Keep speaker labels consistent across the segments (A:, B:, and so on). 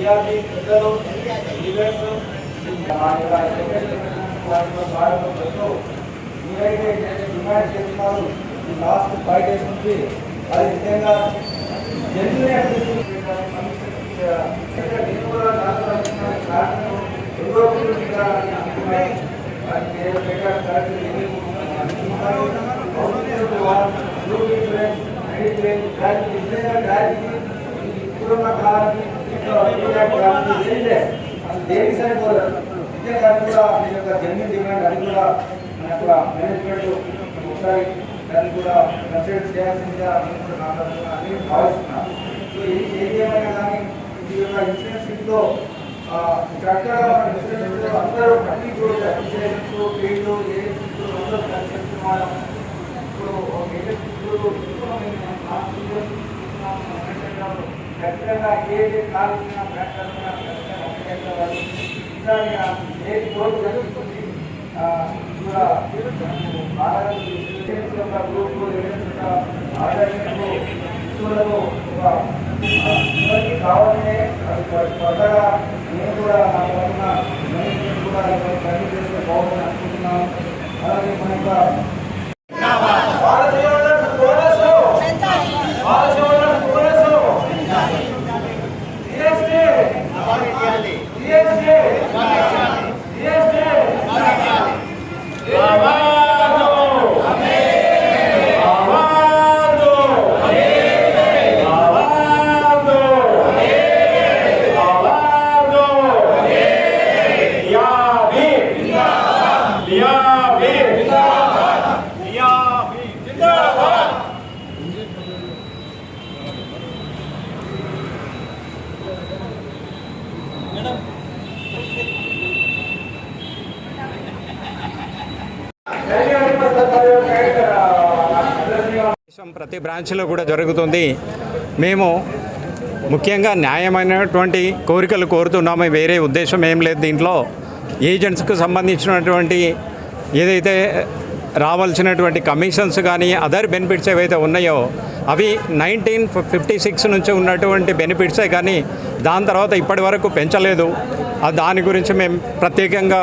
A: TRP పెద్దలు leaders మీరైతే demand చేస్తున్నారు ఈ లాస్ట్ 5 days నుంచి అది నిజంగా ఇప్పుడున్న కాలానికి దేనికి సరిపోలేదు నిజంగా కూడా మీ యొక్క జన్యున్ డిమాండ్ అది కూడా మన యొక్క మేనేజ్మెంట్ ఒకసారి దాన్ని కూడా కన్సిడర్ చేయాల్సిందిగా నేను భావిస్తున్నాను. సో ఏది ఏమైనా కానీ ఈ యొక్క ఇన్సూరెన్స్ ఇంట్లో చక్కగా మన ఇన్సూరెన్స్ అందరూ ప్రతి చోట ఇన్సూరెన్స్ ఫీల్డ్ ఏజెన్సీలు అందరూ కనిపిస్తున్నాం. ఇప్పుడు ఖచ్చితంగా ఏది కావాల్సిన ఏ కోర్టు జరుగుతుంది గ్రూపులు ఆదర్శంలో కావాలనే కొత్తగా నేను కూడా నా తరఫున మేనేజ్మెంట్ కూడా పని చేస్తే బాగుందని అనుకుంటున్నాను. అలాగే మన యొక్క
B: ప్రతి బ్రాంచ్లో కూడా జరుగుతుంది. మేము ముఖ్యంగా న్యాయమైనటువంటి కోరికలు కోరుతున్నాము. వేరే ఉద్దేశం ఏం లేదు. దీంట్లో ఏజెంట్స్కు సంబంధించినటువంటి ఏదైతే రావాల్సినటువంటి కమిషన్స్ కానీ అదర్ బెనిఫిట్స్ ఏవైతే ఉన్నాయో అవి 1956 నుంచి ఉన్నటువంటి బెనిఫిట్సే కానీ దాని తర్వాత ఇప్పటి వరకు పెంచలేదు. దాని గురించి మేము ప్రత్యేకంగా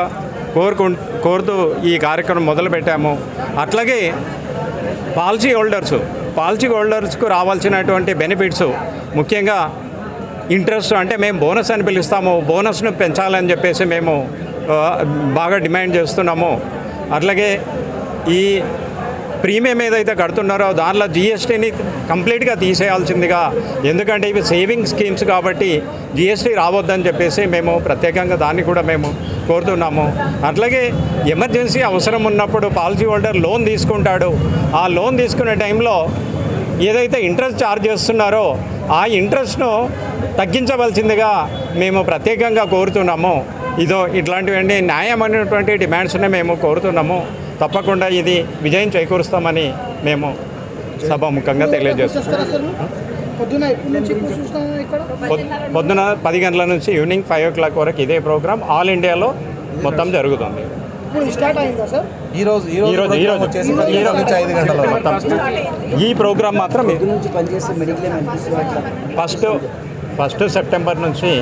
B: కోరుతూ ఈ కార్యక్రమం మొదలుపెట్టాము. అట్లాగే పాలసీ హోల్డర్స్కు రావాల్సినటువంటి బెనిఫిట్స్ ముఖ్యంగా ఇంట్రెస్ట్ అంటే మేము బోనస్ అని పిలుస్తాము. బోనస్ను పెంచాలని చెప్పేసి మేము బాగా డిమాండ్ చేస్తున్నాము. అట్లాగే ఈ ప్రీమియం ఏదైతే కడుతున్నారో దానిలో జిఎస్టీని కంప్లీట్గా తీసేయాల్సిందిగా, ఎందుకంటే ఇవి సేవింగ్ స్కీమ్స్ కాబట్టి జిఎస్టీ రావద్దని చెప్పేసి మేము ప్రత్యేకంగా దాన్ని కూడా మేము కోరుతున్నాము. అట్లాగే ఎమర్జెన్సీ అవసరం ఉన్నప్పుడు పాలసీ హోల్డర్ లోన్ తీసుకుంటాడు. ఆ లోన్ తీసుకునే టైంలో ఏదైతే ఇంట్రెస్ట్ ఛార్జ్ చేస్తున్నారో ఆ ఇంట్రెస్ట్ను తగ్గించవలసిందిగా మేము ప్రత్యేకంగా కోరుతున్నాము. ఇట్లాంటివన్నీ న్యాయమైనటువంటి డిమాండ్స్నే మేము కోరుతున్నాము. తప్పకుండా ఇది విజయం చేకూరుస్తామని మేము సభాముఖంగా తెలియజేస్తున్నాం. పొద్దున 10 గంటల నుంచి ఈవినింగ్ 5 o'clock వరకు ఇదే ప్రోగ్రాం ఆల్ ఇండియాలో మొత్తం జరుగుతుంది. ఈ ప్రోగ్రాం మాత్రం ఫస్ట్ సెప్టెంబర్ నుంచి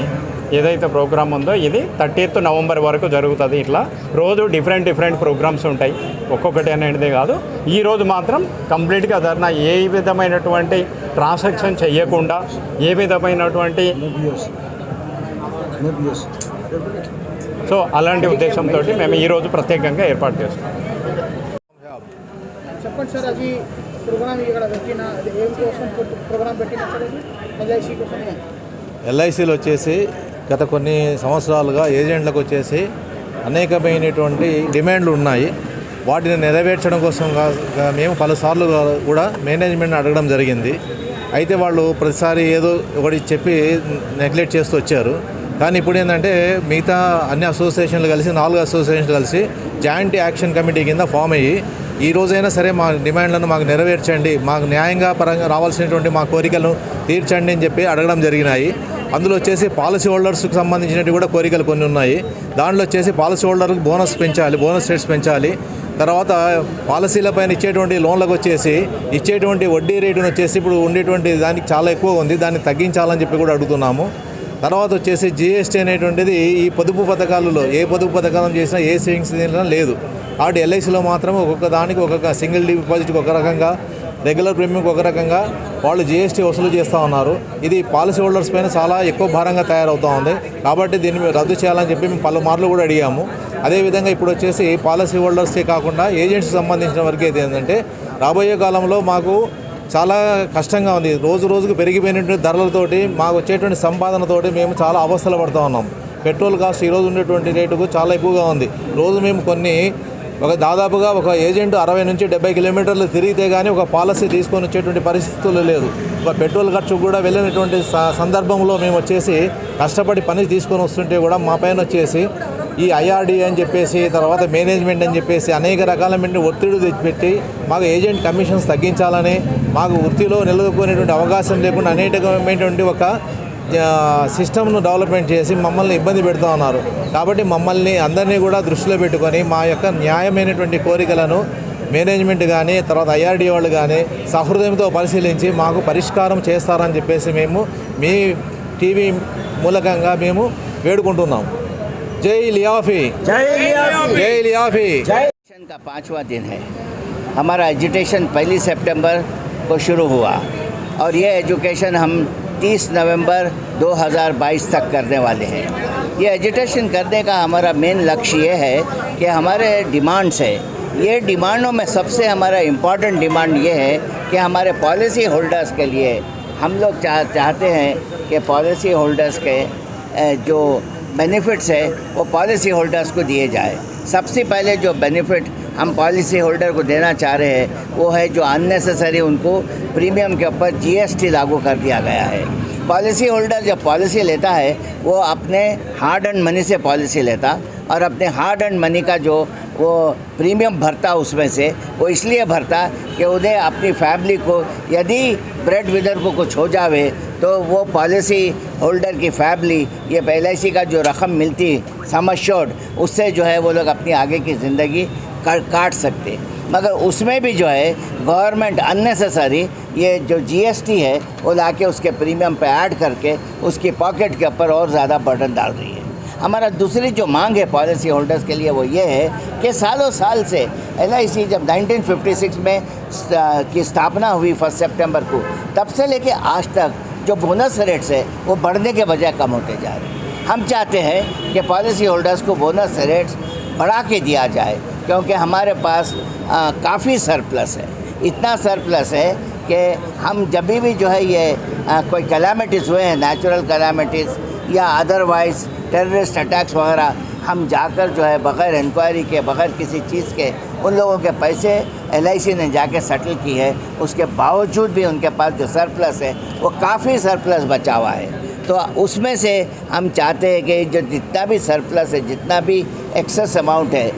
B: ఏదైతే ప్రోగ్రామ్ ఉందో ఇది 30th నవంబర్ వరకు జరుగుతుంది. ఇట్లా రోజు డిఫరెంట్ ప్రోగ్రామ్స్ ఉంటాయి. ఒక్కొక్కటి అనేది కాదు. ఈరోజు మాత్రం కంప్లీట్గా ధర్నా ఏ విధమైనటువంటి ట్రాన్సాక్షన్ చేయకుండా ఏ విధమైనటువంటి సో అలాంటి ఉద్దేశంతో మేము ఈరోజు ప్రత్యేకంగా ఏర్పాటు చేస్తాం.
C: చెప్పండి సార్, అది ప్రోగ్రామ్ ఇక్కడ పెట్టిన ప్రోగ్రామ్ పెట్టిన ఎల్ఐసి కోసం
D: ఎల్ఐసీలు వచ్చేసి గత కొన్ని సంవత్సరాలుగా ఏజెంట్లకు వచ్చేసి అనేకమైనటువంటి డిమాండ్లు ఉన్నాయి. వాటిని నెరవేర్చడం కోసం మేము పలుసార్లు కూడా మేనేజ్మెంట్ని అడగడం జరిగింది. అయితే వాళ్ళు ప్రతిసారి ఏదో ఒకటి చెప్పి నెగ్లెక్ట్ చేస్తూ వచ్చారు. కానీ ఇప్పుడు ఏంటంటే మిగతా అన్ని అసోసియేషన్లు కలిసి 4 అసోసియేషన్లు కలిసి జాయింట్ యాక్షన్ కమిటీ కింద ఫామ్ అయ్యి ఈ రోజైనా సరే మా డిమాండ్లను మాకు నెరవేర్చండి, మాకు న్యాయంగా పరంగా రావాల్సినటువంటి మా కోరికలను తీర్చండి అని చెప్పి అడగడం జరిగినాయి. అందులో వచ్చేసి పాలసీ హోల్డర్స్కి సంబంధించినవి కూడా కోరికలు కొన్ని ఉన్నాయి. దాంట్లో వచ్చేసి పాలసీ హోల్డర్కి బోనస్ పెంచాలి, బోనస్ రేట్స్ పెంచాలి. తర్వాత పాలసీలపైన ఇచ్చేటువంటి లోన్లకు వచ్చేసి ఇచ్చేటువంటి వడ్డీ రేటును వచ్చేసి ఇప్పుడు ఉండేటువంటి దానికి చాలా ఎక్కువ ఉంది, దాన్ని తగ్గించాలని చెప్పి కూడా అడుగుతున్నాము. తర్వాత వచ్చేసి జిఎస్టీ అనేటువంటిది ఈ పొదుపు పథకాలలో ఏ పొదుపు పథకాలను చేసినా ఏ సేవింగ్స్ దీనిలో లేదు. కాబట్టి ఎల్ఐసిలో మాత్రం ఒక్కొక్క దానికి ఒక్కొక్క సింగిల్ డిపాజిట్కి ఒక రకంగా, రెగ్యులర్ ప్రీమియంకి ఒక రకంగా వాళ్ళు జిఎస్టీ వసూలు చేస్తూ ఉన్నారు. ఇది పాలసీ హోల్డర్స్ పైన చాలా ఎక్కువ భారంగా తయారవుతూ ఉంది. కాబట్టి దీన్ని రద్దు చేయాలని చెప్పి మేము పలుమార్లు కూడా అడిగాము. అదేవిధంగా ఇప్పుడు వచ్చేసి పాలసీ హోల్డర్స్కే కాకుండా ఏజెంట్స్కి సంబంధించిన వరకు అయితే ఏంటంటే రాబోయే కాలంలో మాకు చాలా కష్టంగా ఉంది. రోజు రోజుకు పెరిగిపోయినటువంటి ధరలతోటి మాకు వచ్చేటువంటి సంపాదనతోటి మేము చాలా అవస్థలు పడుతూ ఉన్నాం. పెట్రోల్ కాస్ట్ ఈరోజు ఉండేటువంటి రేటుకు చాలా ఎక్కువగా ఉంది. రోజు మేము దాదాపుగా ఒక ఏజెంట్ 60 నుంచి 70 కిలోమీటర్లు తిరిగితే కానీ ఒక పాలసీ తీసుకొని వచ్చేటువంటి పరిస్థితులు లేదు. ఒక పెట్రోల్ ఖర్చు కూడా వెళ్ళినటువంటి సందర్భంలో మేము వచ్చేసి కష్టపడి పని తీసుకొని వస్తుంటే కూడా మా పైన వచ్చేసి ఈ ఐఆర్డీ అని చెప్పేసి, తర్వాత మేనేజ్మెంట్ అని చెప్పేసి అనేక రకాలమైన ఒత్తిడి తెచ్చిపెట్టి మాకు ఏజెంట్ కమిషన్స్ తగ్గించాలని, మాకు వృత్తిలో నిలదొక్కునేటువంటి అవకాశం లేకుండా అనేకమైనటువంటి ఒక సిస్టమ్ను డెవలప్మెంట్ చేసి మమ్మల్ని ఇబ్బంది పెడుతూ ఉన్నారు. కాబట్టి మమ్మల్ని అందరినీ కూడా దృష్టిలో పెట్టుకొని మా యొక్క న్యాయమైనటువంటి కోరికలను మేనేజ్మెంట్ కానీ, తర్వాత ఐఆర్డీ వాళ్ళు కానీ సహృదయంతో పరిశీలించి మాకు పరిష్కారం చేస్తారని చెప్పేసి మేము మీ టీవీ మూలకంగా మేము వేడుకుంటున్నాం. जय लियाफी, जय लियाफी, जय लियाफी।
E: एजुकेशन का 5वां दिन है। हमारा एजुकेशन 1 सितंबर को शुरू हुआ और ये एजुकेशन हम 30 नवंबर 2022 तक करने वाले हैं। ये एजुकेशन करने का हमारा मेन लक्ष्य ये है कि हमारे डिमांड्स है, ये डिमांडों में सबसे हमारा इम्पॉर्टेंट डिमांड ये है कि हमारे पॉलिसी होल्डर्स के लिए हम लोग चाहते हैं कि पॉलिसी होल्डर्स के जो बेनिफिट्स है वो पॉलिसी होल्डर्स को दिए जाए। सबसे पहले जो बेनिफिट हम पॉलिसी होल्डर को देना चाह रहे हैं वो है जो अननेसेसरी उनको प्रीमियम के ऊपर जीएसटी लागू कर दिया गया है। पॉलिसी होल्डर जब पॉलिसी लेता है वो अपने हार्ड एंड मनी से पॉलिसी लेता और अपने हार्ड एंड मनी का जो वो प्रीमियम भरता उसमें से वो इसलिए भरता कि उन्हें अपनी फैमिली को यदि ब्रेड विनर को कुछ हो जावे तो वो पॉलिसी होल्डर की फैमिली ये LIC का जो रकम मिलती सम एश्योर्ड उससे जो है वो लोग अपनी आगे की ज़िंदगी काट सकते। मगर उसमें भी जो है गवर्नमेंट अननेसेसरी ये जो जीएसटी है वो लाके उसके प्रीमियम पे ऐड करके उसकी पॉकेट के ऊपर और ज़्यादा बर्डन डाल रही है। हमारा दूसरी जो मांग है पॉलिसी होल्डर्स के लिए वो ये है कि सालों साल से LIC जब 1956 में की स्थापना हुई 1 सितंबर को, तब से लेके आज तक जो बोनस रेट्स है वो बढ़ने के बजाय कम होते जा रहे हैं। हम चाहते हैं कि पॉलिसी होल्डर्स को बोनस रेट्स बढ़ा के दिया जाए क्योंकि हमारे पास काफ़ी सरप्लस है। इतना सरप्लस है कि हम जब भी जो है ये कोई कैलामिटीज़ हुए हैं, नेचुरल कैलामिटीज़ या अदरवाइज़ टेररिस्ट अटैक्स वगैरह, हम जाकर जो है बग़ैर इंक्वायरी के, बग़ैर किसी चीज़ के उन लोगों के पैसे LIC ने जाके सेटल की है। उसके बावजूद भी उनके पास जो सरप्लस है वो काफ़ी सरप्लस बचा हुआ है। तो उसमें से हम चाहते हैं कि जो जितना भी सरप्लस है, जितना भी एक्सेस अमाउंट है,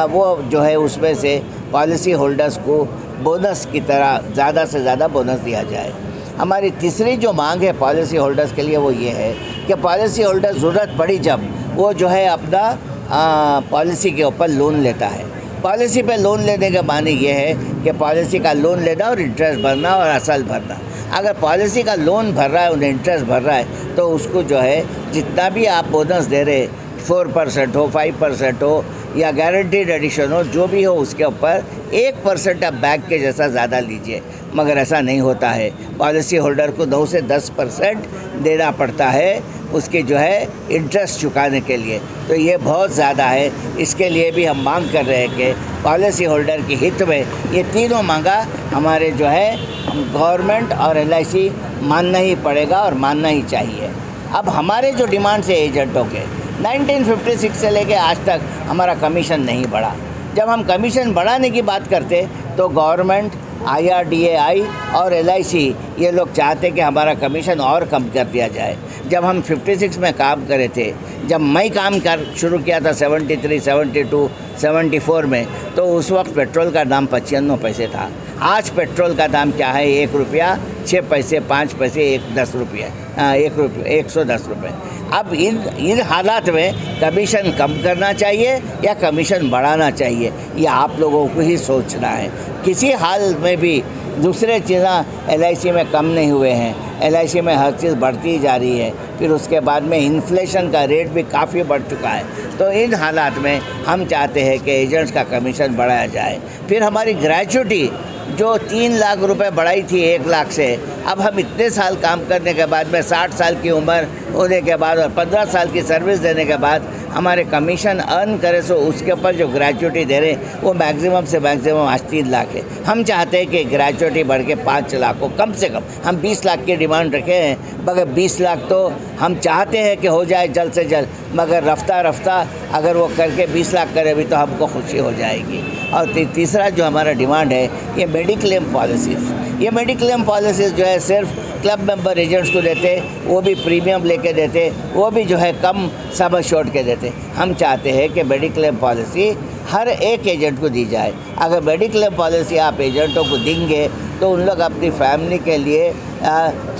E: वो जो है उसमें से पॉलिसी होल्डर्स को बोनस की तरह ज़्यादा से ज़्यादा बोनस दिया जाए। हमारी तीसरी जो मांग है पॉलिसी होल्डर्स के लिए वो ये है कि पॉलिसी होल्डर ज़रूरत पड़ी जब वो जो है अपना पॉलिसी के ऊपर लोन लेता है। पॉलिसी पे लोन लेने का माने ये है कि पॉलिसी का लोन लेना और इंटरेस्ट भरना और असल भरना। अगर पॉलिसी का लोन भर रहा है, उन्हें इंटरेस्ट भर रहा है, तो उसको जो है जितना भी आप बोनस दे रहे 4% हो, 5% हो या गारंटीड एडिशन हो, जो भी हो उसके ऊपर 1% आप बैंक के जैसा ज़्यादा लीजिए। मगर ऐसा नहीं होता है। पॉलिसी होल्डर को 9 से 10% देना पड़ता है उसके जो है इंटरेस्ट चुकाने के लिए। तो ये बहुत ज़्यादा है। इसके लिए भी हम मांग कर रहे हैं कि पॉलिसी होल्डर के हित में ये तीनों मांगा हमारे जो है गवर्नमेंट और LIC मानना ही पड़ेगा और मानना ही चाहिए। अब हमारे जो डिमांड्स है एजेंटों के 1956 से लेके आज तक हमारा कमीशन नहीं बढ़ा। जब हम कमीशन बढ़ाने की बात करते तो गवर्नमेंट, IRDAI और LIC ये लोग चाहते कि हमारा कमीशन और कम कर दिया जाए। जब हम 56 में काम करे थे, जब मैं काम कर शुरू किया था 73, 72, 74 में, तो उस वक्त पेट्रोल का दाम 95 पैसे था। आज पेट्रोल का दाम क्या है? 1 रुपया 6 पैसे, 5 पैसे, 10 रुपये, 110 रुपये। अब इन हालात में कमीशन कम करना चाहिए या कमीशन बढ़ाना चाहिए, ये आप लोगों को ही सोचना है। किसी हाल में भी दूसरे चीज़ें LIC में कम नहीं हुए हैं, LIC में हर चीज़ बढ़ती ही जा रही है। फिर उसके बाद में इन्फ्लेशन का रेट भी काफ़ी बढ़ चुका है। तो इन हालात में हम चाहते हैं कि एजेंट्स का कमीशन बढ़ाया जाए। फिर हमारी ग्रेच्युटी जो 3 लाख रुपए बढ़ाई थी 1 लाख से, अब हम इतने साल काम करने के बाद में 60 साल की उम्र होने के बाद और 15 साल की सर्विस देने के बाद हमारे कमीशन अर्न करे सो उसके ऊपर जो ग्रेच्युटी दे रहे हैं वो मैक्सिमम से मैक्सिमम आज 3 लाख है। हम चाहते हैं कि ग्रेच्युटी बढ़ के 5 लाख हो कम से कम। हम 20 लाख की डिमांड रखे हैं, मगर 20 लाख तो हम चाहते हैं कि हो जाए जल्द से जल्द, मगर रफ्ता रफ्ता अगर वो करके 20 लाख करे भी तो हमको खुशी हो जाएगी। और तीसरा जो हमारा डिमांड है ये मेडिक्लेम पॉलिसीज़। ये मेडिक्लेम पॉलिसीज़ जो है सिर्फ क्लब मेंबर एजेंट्स को देते, वो भी प्रीमियम लेके देते, वो भी जो है कम सम एश्योर्ड के देते। हम चाहते हैं कि मेडिक्लेम पॉलिसी हर एक एजेंट को दी जाए। अगर मेडिक्लेम पॉलिसी आप एजेंटों को देंगे तो उन लोग अपनी फैमिली के लिए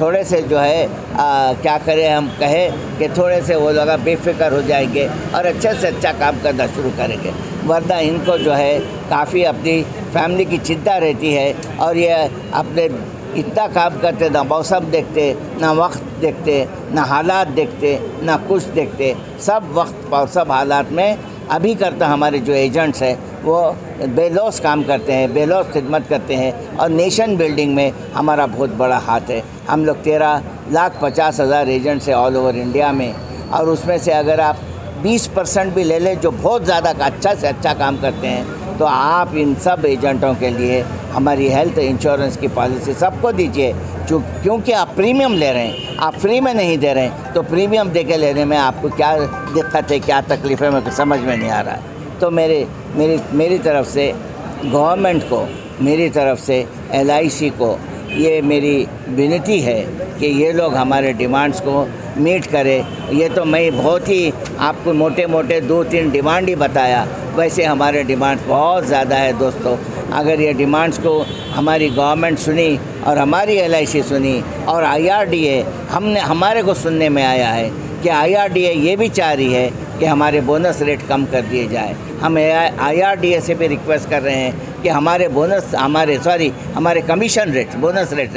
E: थोड़े से जो है क्या करें, हम कहें कि थोड़े से वो लोग बेफिक्र हो जाएंगे और अच्छे से अच्छा काम करना शुरू करेंगे। वरना इनको जो है काफ़ी अपनी फैमिली की चिंता रहती है और ये अपने इतना काम करते, ना मौसम देखते, ना वक्त देखते, ना हालात देखते, ना कुछ देखते, सब वक्त और सब हालात में अभी करता हमारे जो एजेंट्स हैं वो बेलौस काम करते हैं, बेलौस खिदमत करते हैं और नेशन बिल्डिंग में हमारा बहुत बड़ा हाथ है। हम लोग 13,50,000 एजेंट्स हैं ऑल ओवर इंडिया में, और उसमें से अगर आप 20% भी ले लें जो बहुत ज़्यादा अच्छा से अच्छा काम करते हैं, तो आप इन सब एजेंटों के लिए हमारी हेल्थ इंश्योरेंस की पॉलिसी सबको दीजिए। क्योंकि आप प्रीमियम ले रहे हैं, आप फ्री में नहीं दे रहे हैं, तो प्रीमियम दे के लेने में आपको क्या दिक्कत है, क्या तकलीफ़ है, मेरे को समझ में नहीं आ रहा है। तो मेरी तरफ से गवर्नमेंट को, मेरी तरफ से LIC को ये मेरी विनती है कि ये लोग हमारे डिमांड्स को मीट करें। ये तो मैं बहुत ही आपको मोटे मोटे 2-3 डिमांड ही बताया, वैसे हमारे डिमांड्स बहुत ज़्यादा है दोस्तों। अगर ये डिमांड्स को हमारी गवर्नमेंट सुनी और हमारी LIC सुनी और IRDA हमारे को सुनने में आया है कि IRDA ये भी चाह रही है कि हमारे बोनस रेट कम कर दिए जाए। हम IRDA से भी रिक्वेस्ट कर रहे हैं कि हमारे कमीशन रेट, बोनस रेट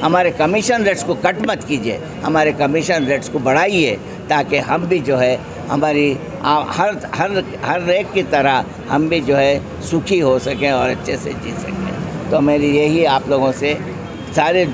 E: हमारे कमीशन रेट्स को कट मत कीजिए, हमारे कमीशन रेट्स को बढ़ाइए, ताकि हम भी जो है हमारी हर एक की तरह हम भी जो है सुखी हो सकें और अच्छे से जी सकें। तो मेरी यही आप लोगों से, सारे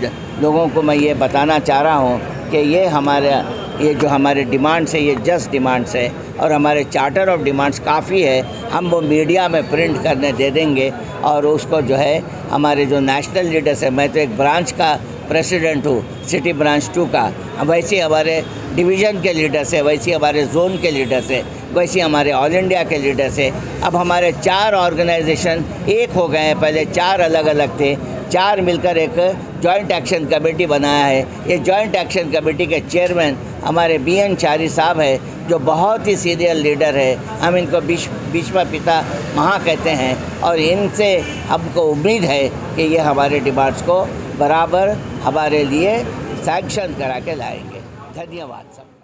E: लोगों को मैं ये बताना चाह रहा हूँ कि ये जो हमारे डिमांड्स है ये जस्ट डिमांड्स है, और हमारे चार्टर ऑफ डिमांड्स काफ़ी है। हम वो मीडिया में प्रिंट करने दे देंगे और उसको जो है हमारे जो नेशनल लीडर्स है, मैं तो एक ब्रांच का प्रेसिडेंट हूँ, सिटी ब्रांच 2 का, वैसे हमारे डिवीज़न के लीडर्स है, वैसे हमारे जोन के लीडर्स है, वैसे हमारे ऑल इंडिया के लीडर्स है। अब हमारे 4 ऑर्गेनाइजेशन एक हो गए हैं, पहले 4 अलग अलग थे, 4 मिलकर एक जॉइंट एक्शन कमेटी बनाया है। ये जॉइंट एक्शन कमेटी के चेयरमैन हमारे BN चारी साहब है, जो बहुत ही सीनियर लीडर है। हम इनको भीष्म पिता महा कहते हैं, और इनसे हमको उम्मीद है कि ये हमारे डिमांड्स को बराबर हमारे लिए सैंक्शन करा के लाएंगे। धन्यवाद सब।